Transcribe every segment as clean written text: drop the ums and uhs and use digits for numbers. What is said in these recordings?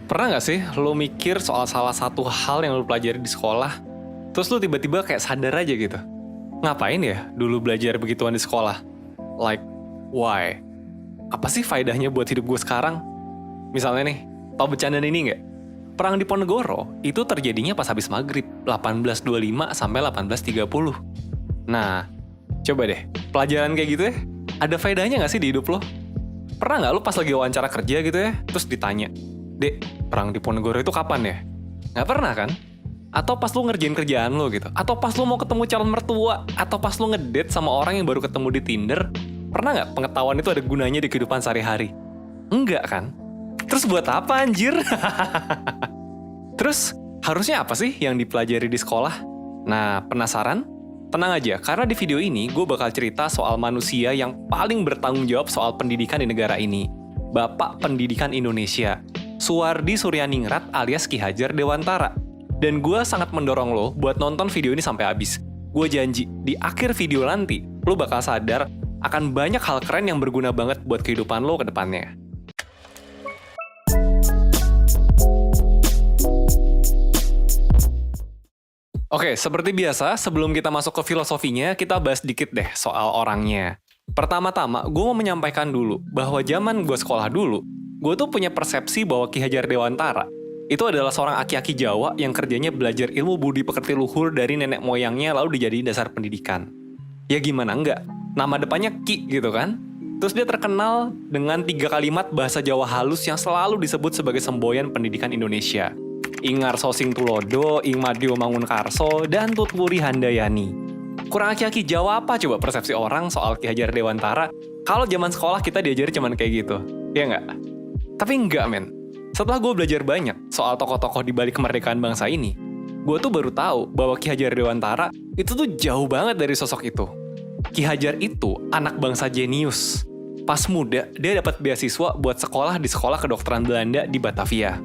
Pernah nggak sih lo mikir soal salah satu hal yang lo pelajari di sekolah, terus lo tiba-tiba kayak sadar aja gitu? Ngapain ya dulu belajar begituan di sekolah? Like, why? Apa sih faedahnya buat hidup gue sekarang? Misalnya nih, tau bercandaan ini nggak? Perang di Ponegoro itu terjadinya pas habis maghrib, 1825 sampai 1830. Nah, coba deh, pelajaran kayak gitu ya, ada faedahnya nggak sih di hidup lo? Pernah nggak lo pas lagi wawancara kerja gitu ya, terus ditanya, Dek, perang di Ponegoro itu kapan ya? Nggak pernah kan? Atau pas lu ngerjain kerjaan lo gitu? Atau pas lu mau ketemu calon mertua? Atau pas lu ngedate sama orang yang baru ketemu di Tinder? Pernah nggak pengetahuan itu ada gunanya di kehidupan sehari-hari? Enggak kan? Terus buat apa anjir? Terus harusnya apa sih yang dipelajari di sekolah? Nah, penasaran? Tenang aja, karena di video ini gue bakal cerita soal manusia yang paling bertanggung jawab soal pendidikan di negara ini. Bapak Pendidikan Indonesia, Suwardi Suryaningrat alias Ki Hajar Dewantara. Dan gue sangat mendorong lo buat nonton video ini sampai habis. Gue janji, di akhir video nanti, lo bakal sadar akan banyak hal keren yang berguna banget buat kehidupan lo ke depannya. Oke, seperti biasa, sebelum kita masuk ke filosofinya, kita bahas dikit deh soal orangnya. Pertama-tama, gue mau menyampaikan dulu bahwa zaman gue sekolah dulu, gue tuh punya persepsi bahwa Ki Hajar Dewantara itu adalah seorang aki-aki Jawa yang kerjanya belajar ilmu budi pekerti luhur dari nenek moyangnya lalu dijadiin dasar pendidikan. Ya gimana enggak? Nama depannya Ki gitu kan? Terus dia terkenal dengan 3 kalimat bahasa Jawa halus yang selalu disebut sebagai semboyan pendidikan Indonesia. Ingar Sosing Tulodo, Ing Madyo Mangunkarso, dan Tutwuri Handayani. Kurang aki-aki Jawa apa coba persepsi orang soal Ki Hajar Dewantara kalau zaman sekolah kita diajari cuman kayak gitu? Ya nggak? Tapi enggak men. Setelah gue belajar banyak soal tokoh-tokoh di balik kemerdekaan bangsa ini, gue tuh baru tahu bahwa Ki Hajar Dewantara itu tuh jauh banget dari sosok itu. Ki Hajar itu anak bangsa jenius. Pas muda, dia dapat beasiswa buat sekolah di sekolah kedokteran Belanda di Batavia.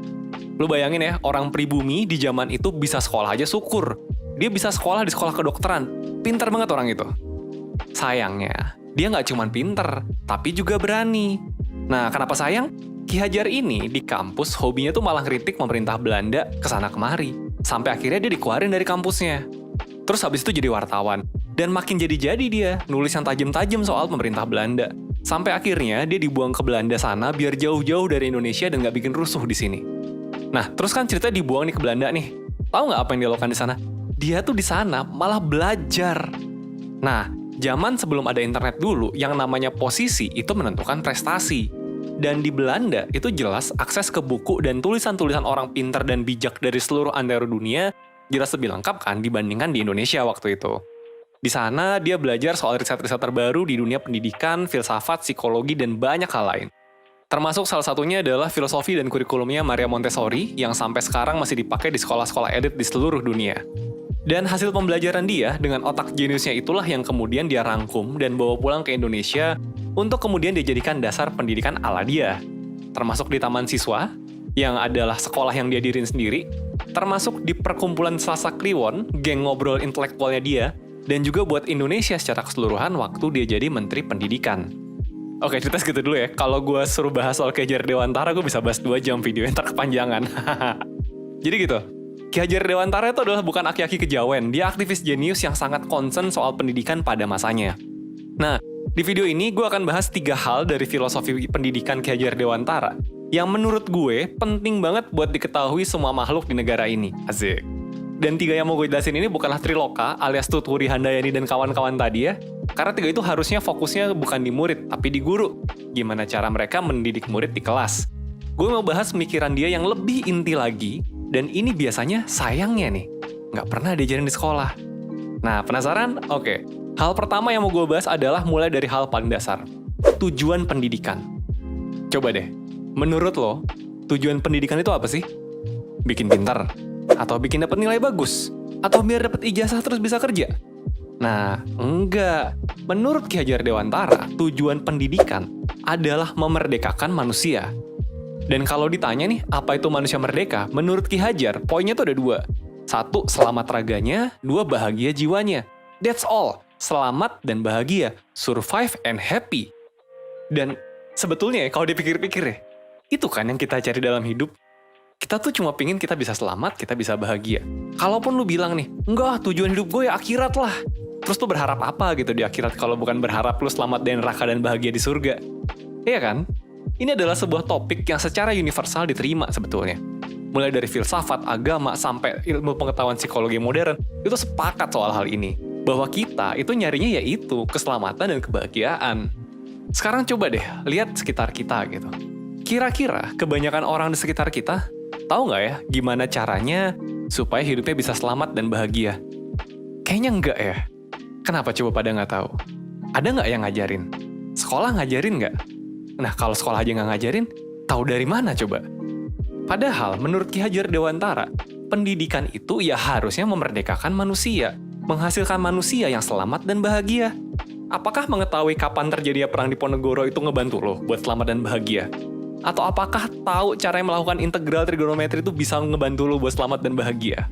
Lu bayangin ya, orang pribumi di zaman itu bisa sekolah aja syukur. Dia bisa sekolah di sekolah kedokteran. Pinter banget orang itu. Sayangnya, dia nggak cuma pinter, tapi juga berani. Nah, kenapa sayang? Ki Hajar ini di kampus hobinya tuh malah kritik pemerintah Belanda kesana kemari. Sampai akhirnya dia dikeluarin dari kampusnya. Terus habis itu jadi wartawan. Dan makin jadi-jadi dia, nulis yang tajam-tajam soal pemerintah Belanda. Sampai akhirnya dia dibuang ke Belanda sana biar jauh-jauh dari Indonesia dan nggak bikin rusuh di sini. Nah, terus kan ceritanya dibuang nih ke Belanda nih. Tahu nggak apa yang dia lakukan di sana? Dia tuh di sana malah belajar. Nah, zaman sebelum ada internet dulu, yang namanya posisi itu menentukan prestasi. Dan di Belanda itu jelas akses ke buku dan tulisan-tulisan orang pintar dan bijak dari seluruh antero dunia jelas lebih lengkap kan dibandingkan di Indonesia waktu itu. Di sana dia belajar soal riset-riset terbaru di dunia pendidikan, filsafat, psikologi, dan banyak hal lain. Termasuk salah satunya adalah filosofi dan kurikulumnya Maria Montessori yang sampai sekarang masih dipakai di sekolah-sekolah elit di seluruh dunia. Dan hasil pembelajaran dia dengan otak jeniusnya itulah yang kemudian dia rangkum dan bawa pulang ke Indonesia untuk kemudian dijadikan dasar pendidikan ala dia. Termasuk di Taman Siswa, yang adalah sekolah yang dia diriin sendiri, termasuk di perkumpulan Selasa Kliwon, geng ngobrol intelektualnya dia, dan juga buat Indonesia secara keseluruhan waktu dia jadi Menteri Pendidikan. Oke, cerita segitu dulu ya. Kalau gue suruh bahas soal Ki Hajar Dewantara, gue bisa bahas 2 jam video yang terkepanjangan. Jadi gitu, Ki Hajar Dewantara itu adalah bukan aki-aki kejawen. Dia aktivis jenius yang sangat concern soal pendidikan pada masanya. Nah, di video ini gue akan bahas 3 hal dari filosofi pendidikan Ki Hajar Dewantara yang menurut gue penting banget buat diketahui semua makhluk di negara ini. Asik. Dan 3 yang mau gue jelasin ini bukanlah Triloka alias Tutwuri Handayani dan kawan-kawan tadi ya. Karena 3 itu harusnya fokusnya bukan di murid, tapi di guru. Gimana cara mereka mendidik murid di kelas. Gue mau bahas pemikiran dia yang lebih inti lagi, dan ini biasanya sayangnya nih, nggak pernah diajarin di sekolah. Nah, penasaran? Oke. Hal pertama yang mau gue bahas adalah mulai dari hal paling dasar. Tujuan pendidikan. Coba deh, menurut lo, tujuan pendidikan itu apa sih? Bikin pintar? Atau bikin dapat nilai bagus? Atau biar dapat ijazah terus bisa kerja? Nah, enggak. Menurut Ki Hajar Dewantara, tujuan pendidikan adalah memerdekakan manusia. Dan kalau ditanya nih, apa itu manusia merdeka? Menurut Ki Hajar, poinnya tuh ada 2. 1, selamat raganya. 2, bahagia jiwanya. That's all. Selamat dan bahagia. Survive and happy. Dan sebetulnya kalau dipikir-pikir ya, itu kan yang kita cari dalam hidup. Kita tuh cuma pingin kita bisa selamat, kita bisa bahagia. Kalaupun lu bilang nih, enggak, tujuan hidup gue ya akhirat lah. Terus lu berharap apa gitu di akhirat kalau bukan berharap lu selamat dari neraka dan bahagia di surga? Iya kan? Ini adalah sebuah topik yang secara universal diterima sebetulnya. Mulai dari filsafat, agama, sampai ilmu pengetahuan psikologi modern, itu sepakat soal hal ini. Bahwa kita itu nyarinya yaitu keselamatan dan kebahagiaan. Sekarang coba deh, lihat sekitar kita gitu. Kira-kira kebanyakan orang di sekitar kita tahu nggak ya gimana caranya supaya hidupnya bisa selamat dan bahagia? Kayaknya enggak ya. Kenapa coba pada nggak tahu? Ada nggak yang ngajarin? Sekolah ngajarin nggak? Nah, kalau sekolah aja nggak ngajarin, tahu dari mana coba? Padahal, menurut Ki Hajar Dewantara, pendidikan itu ya harusnya memerdekakan manusia, menghasilkan manusia yang selamat dan bahagia. Apakah mengetahui kapan terjadinya perang di Ponegoro itu ngebantu lo buat selamat dan bahagia? Atau apakah tahu cara melakukan integral trigonometri itu bisa ngebantu lo buat selamat dan bahagia?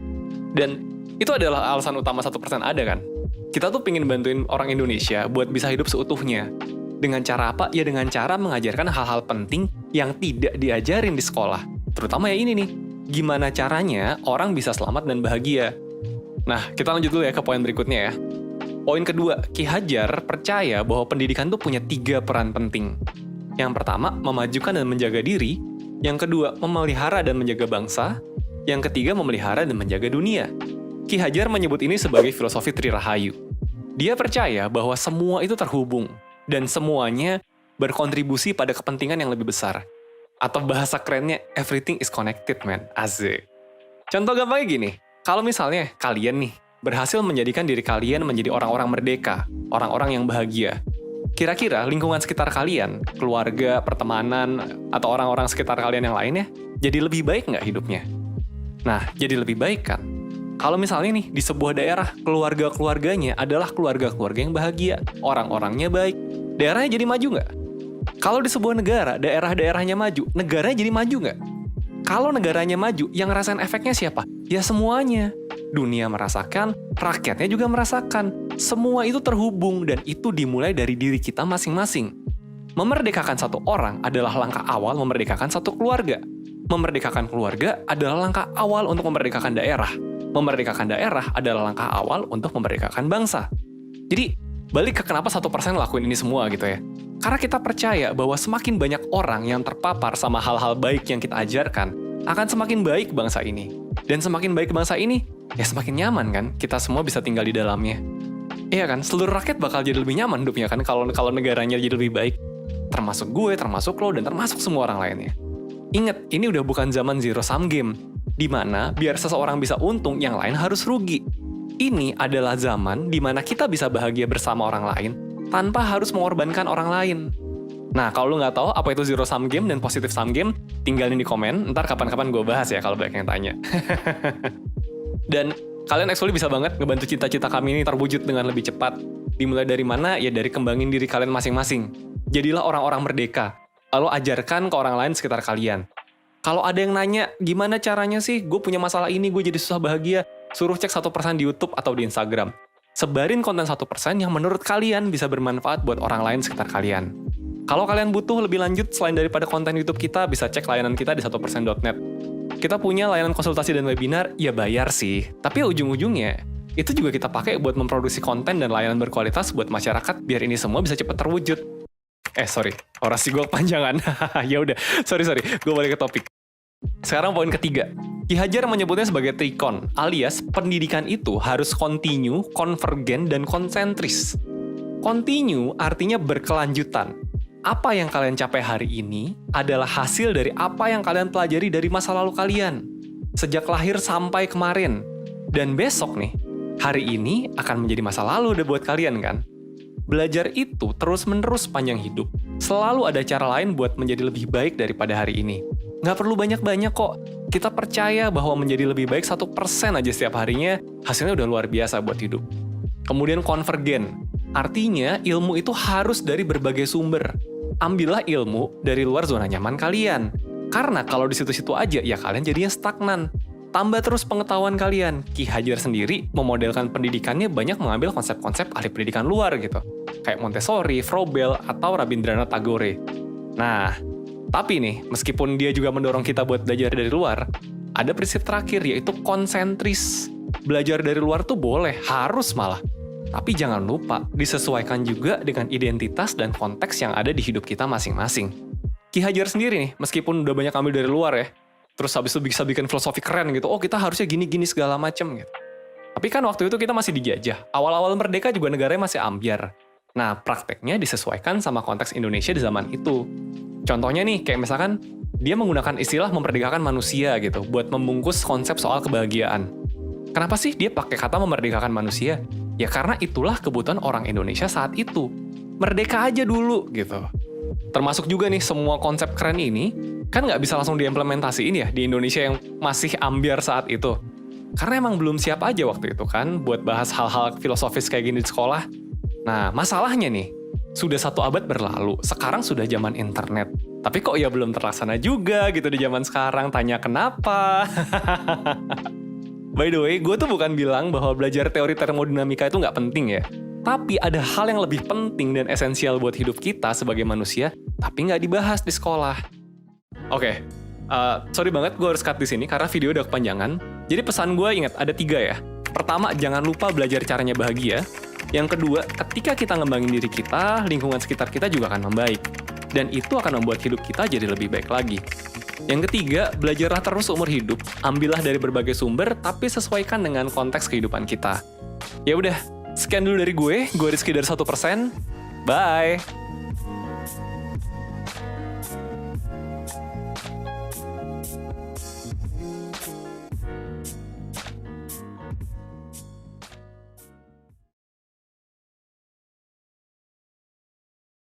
Dan itu adalah alasan utama 1% ada kan? Kita tuh pengen bantuin orang Indonesia buat bisa hidup seutuhnya. Dengan cara apa? Ya dengan cara mengajarkan hal-hal penting yang tidak diajarin di sekolah. Terutama ya ini nih, gimana caranya orang bisa selamat dan bahagia. Nah, kita lanjut dulu ya ke poin berikutnya ya. Poin kedua, Ki Hajar percaya bahwa pendidikan tuh punya 3 peran penting. Yang pertama, memajukan dan menjaga diri. Yang kedua, memelihara dan menjaga bangsa. Yang ketiga, memelihara dan menjaga dunia. Ki Hajar menyebut ini sebagai filosofi Trirahayu. Dia percaya bahwa semua itu terhubung, dan semuanya berkontribusi pada kepentingan yang lebih besar. Atau bahasa kerennya, everything is connected, man. Asik. Contoh gampangnya gini, kalau misalnya kalian nih, berhasil menjadikan diri kalian menjadi orang-orang merdeka, orang-orang yang bahagia. Kira-kira lingkungan sekitar kalian, keluarga, pertemanan, atau orang-orang sekitar kalian yang lainnya, jadi lebih baik nggak hidupnya? Nah, jadi lebih baik kan? Kalau misalnya nih, di sebuah daerah, keluarga-keluarganya adalah keluarga-keluarga yang bahagia, orang-orangnya baik, daerahnya jadi maju nggak? Kalau di sebuah negara, daerah-daerahnya maju, negaranya jadi maju nggak? Kalau negaranya maju, yang ngerasain efeknya siapa? Ya semuanya. Dunia merasakan, rakyatnya juga merasakan. Semua itu terhubung, dan itu dimulai dari diri kita masing-masing. Memerdekakan satu orang adalah langkah awal memerdekakan satu keluarga. Memerdekakan keluarga adalah langkah awal untuk memerdekakan daerah. Memerdekakan daerah adalah langkah awal untuk memerdekakan bangsa. Jadi, balik ke kenapa 1% lakuin ini semua gitu ya. Karena kita percaya bahwa semakin banyak orang yang terpapar sama hal-hal baik yang kita ajarkan, akan semakin baik bangsa ini. Dan semakin baik bangsa ini, ya semakin nyaman kan, kita semua bisa tinggal di dalamnya. Iya kan, seluruh rakyat bakal jadi lebih nyaman hidupnya kan, kalau negaranya jadi lebih baik. Termasuk gue, termasuk lo, dan termasuk semua orang lainnya. Ingat, ini udah bukan zaman zero sum game, di mana biar seseorang bisa untung, yang lain harus rugi. Ini adalah zaman di mana kita bisa bahagia bersama orang lain, tanpa harus mengorbankan orang lain. Nah, kalau lu nggak tahu apa itu zero sum game dan positive sum game, tinggalin di komen, ntar kapan-kapan gue bahas ya kalau banyak yang tanya. Dan kalian actually bisa banget ngebantu cita-cita kami ini terwujud dengan lebih cepat. Dimulai dari mana? Ya dari kembangin diri kalian masing-masing. Jadilah orang-orang merdeka. Lalu ajarkan ke orang lain sekitar kalian. Kalau ada yang nanya, gimana caranya sih gue punya masalah ini, gue jadi susah bahagia? Suruh cek 1% di YouTube atau di Instagram. Sebarin konten 1% yang menurut kalian bisa bermanfaat buat orang lain sekitar kalian. Kalau kalian butuh lebih lanjut selain daripada konten YouTube kita, bisa cek layanan kita di 1%.net. Kita punya layanan konsultasi dan webinar, ya bayar sih. Tapi ujung-ujungnya, itu juga kita pakai buat memproduksi konten dan layanan berkualitas buat masyarakat biar ini semua bisa cepat terwujud. Sorry, orasi gue kepanjangan. Ya udah, sorry, gue balik ke topik. Sekarang poin ketiga. Ki Hajar menyebutnya sebagai trikon, alias pendidikan itu harus kontinu, konvergen, dan konsentris. Kontinu artinya berkelanjutan. Apa yang kalian capai hari ini adalah hasil dari apa yang kalian pelajari dari masa lalu kalian. Sejak lahir sampai kemarin. Dan besok nih, hari ini akan menjadi masa lalu udah buat kalian kan? Belajar itu terus-menerus panjang hidup. Selalu ada cara lain buat menjadi lebih baik daripada hari ini. Nggak perlu banyak-banyak kok. Kita percaya bahwa menjadi lebih baik 1% aja setiap harinya, hasilnya udah luar biasa buat hidup. Kemudian konvergen. Artinya ilmu itu harus dari berbagai sumber. Ambillah ilmu dari luar zona nyaman kalian. Karena kalau di situ-situ aja, ya kalian jadinya stagnan. Tambah terus pengetahuan kalian. Ki Hajar sendiri memodelkan pendidikannya banyak mengambil konsep-konsep ahli pendidikan luar gitu. Kayak Montessori, Froebel, atau Rabindranath Tagore. Nah, Tapi nih, meskipun dia juga mendorong kita buat belajar dari luar, ada prinsip terakhir yaitu konsentris. Belajar dari luar tuh boleh, harus malah. Tapi jangan lupa, disesuaikan juga dengan identitas dan konteks yang ada di hidup kita masing-masing. Ki Hajar sendiri nih, meskipun udah banyak ambil dari luar ya, terus habis itu bisa bikin filosofi keren gitu, oh kita harusnya gini-gini segala macem gitu. Tapi kan waktu itu kita masih dijajah, awal-awal merdeka juga negaranya masih ambyar. Nah, prakteknya disesuaikan sama konteks Indonesia di zaman itu. Contohnya nih, kayak misalkan, dia menggunakan istilah memerdekakan manusia gitu, buat membungkus konsep soal kebahagiaan. Kenapa sih dia pakai kata memerdekakan manusia? Ya karena itulah kebutuhan orang Indonesia saat itu. Merdeka aja dulu gitu. Termasuk juga nih semua konsep keren ini, kan nggak bisa langsung diimplementasiin ya di Indonesia yang masih ambyar saat itu. Karena emang belum siap aja waktu itu kan buat bahas hal-hal filosofis kayak gini di sekolah. Nah, masalahnya nih, sudah 1 abad berlalu, sekarang sudah zaman internet. Tapi kok ya belum terlaksana juga gitu di zaman sekarang, tanya kenapa? By the way, gue tuh bukan bilang bahwa belajar teori termodinamika itu nggak penting ya. Tapi ada hal yang lebih penting dan esensial buat hidup kita sebagai manusia, tapi nggak dibahas di sekolah. Oke, sorry banget gue harus cut di sini karena video udah kepanjangan. Jadi pesan gue ingat ada 3 ya. Pertama, jangan lupa belajar caranya bahagia. Yang kedua, ketika kita ngembangin diri kita, lingkungan sekitar kita juga akan membaik. Dan itu akan membuat hidup kita jadi lebih baik lagi. Yang ketiga, belajarlah terus seumur hidup, ambillah dari berbagai sumber, tapi sesuaikan dengan konteks kehidupan kita. Ya udah, sekian dulu dari gue Rizky dari 1%. Bye!